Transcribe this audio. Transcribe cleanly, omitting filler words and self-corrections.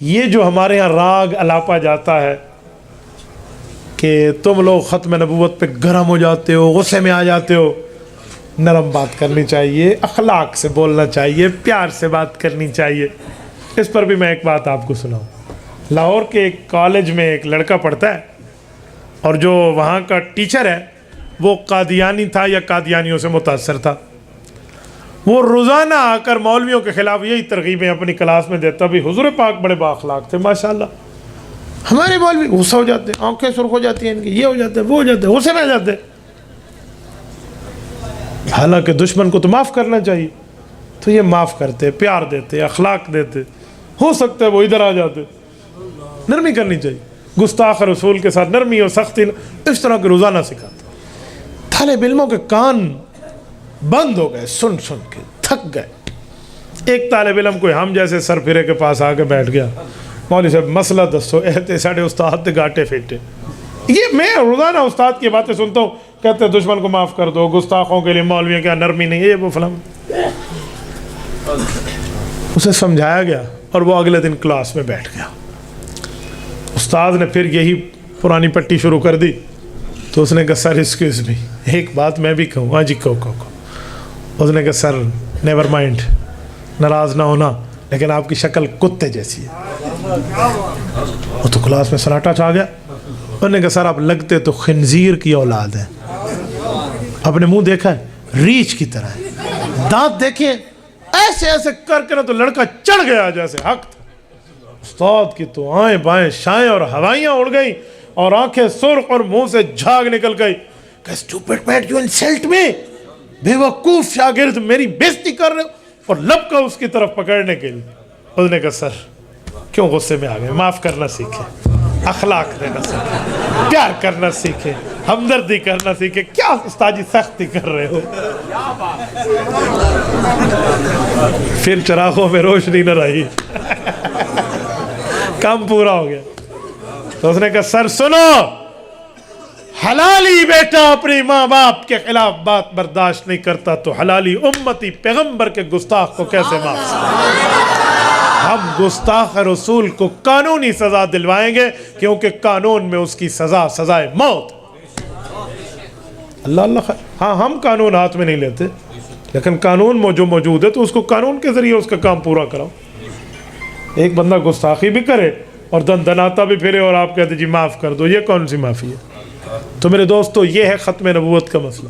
یہ جو ہمارے ہاں راگ الاپا جاتا ہے کہ تم لوگ ختم نبوت پہ گرم ہو جاتے ہو، غصے میں آ جاتے ہو، نرم بات کرنی چاہیے، اخلاق سے بولنا چاہیے، پیار سے بات کرنی چاہیے۔ اس پر بھی میں ایک بات آپ کو سناؤں۔ لاہور کے ایک کالج میں ایک لڑکا پڑھتا ہے، اور جو وہاں کا ٹیچر ہے وہ قادیانی تھا یا قادیانیوں سے متاثر تھا۔ وہ روزانہ آ کر مولویوں کے خلاف یہی ترغیبیں اپنی کلاس میں دیتا بھی۔ حضور پاک بڑے بااخلاق تھے ماشاءاللہ، ہمارے مولوی غصہ ہو جاتے ہیں، آنکھیں سرخ ہو جاتی ہیں ان کی، یہ ہو جاتے ہیں، وہ ہو جاتے ہیں، غصے میں آ جاتے ہیں۔ حالانکہ دشمن کو تو معاف کرنا چاہیے، تو یہ معاف کرتے، پیار دیتے، اخلاق دیتے، ہو سکتا ہے وہ ادھر آ جاتے۔ نرمی کرنی چاہیے، گستاخ رسول کے ساتھ نرمی اور سختی اس طرح کے روزانہ سکھاتے۔ طالب علموں کے کان بند ہو گئے، سن سن کے تھک گئے۔ ایک طالب علم کوئی ہم جیسے سر پھرے کے پاس آ کے بیٹھ گیا، مولوی صاحب مسئلہ دسو، اہتے ساڑھے استاد تے گاٹے پھیٹے۔ یہ میں روزانہ استاد کی باتیں سنتا ہوں، کہتے ہیں دشمن کو معاف کر دو، گستاخوں کے لیے مولویوں کیا نرمی نہیں ہے، یہ وہ فلاں۔ اسے سمجھایا گیا اور وہ اگلے دن کلاس میں بیٹھ گیا۔ استاد نے پھر یہی پرانی پٹی شروع کر دی، تو اس نے کہا سر ایکسکیوز می، ایک بات میں بھی کہوں۔ ہاں جی کہو۔ اس نے کہا سر نیور مائنڈ، ناراض نہ ہونا، لیکن آپ کی شکل کتے جیسی ہے۔ وہ تو کلاس میں سناٹا چھا گیا۔ انہوں نے کہا سر آپ لگتے تو خنزیر کی اولاد ہیں، اپنے منہ دیکھا ہے ریچھ کی طرح ہے، دانت دیکھیں ایسے ایسے کر کے، تو لڑکا چڑھ گیا جیسے حق تھا۔ استاد کی تو آئیں بائیں شائیں اور ہوائیاں اڑ گئیں اور آنکھیں سرخ اور منہ سے جھاگ نکل گئی کہ اسٹوپڈ مین یو انسلٹ می، بے وقوف شاگرد میری بےزتی کر رہے ہو، اور لب کا اس کی طرف پکڑنے کے لیے۔ اس نے کہا سر کیوں غصے میں آ گئے، معاف کرنا سیکھیں، اخلاق دینا سیکھیں، پیار کرنا سیکھیں، ہمدردی کرنا سیکھیں، کیا استاد جی سختی کر رہے ہو۔ پھر چراغوں میں روشنی نہ رہی، کام پورا ہو گیا۔ تو اس نے کہا سر سنو، حلالی بیٹا اپنی ماں باپ کے خلاف بات برداشت نہیں کرتا تو حلالی امتی پیغمبر کے گستاخ کو کیسے معاف کریں؟ ہم گستاخ رسول کو قانونی سزا دلوائیں گے، کیونکہ قانون میں اس کی سزا سزائے موت۔ اللہ اللہ خیر۔ ہاں ہم قانون ہاتھ میں نہیں لیتے، لیکن قانون جو موجود ہے تو اس کو قانون کے ذریعے اس کا کام پورا کراؤ۔ ایک بندہ گستاخی بھی کرے اور دندناتا بھی پھرے اور آپ کہتے جی معاف کر دو، یہ کون سی معافی ہے؟ تو میرے دوستو یہ ہے ختم نبوت کا مسئلہ۔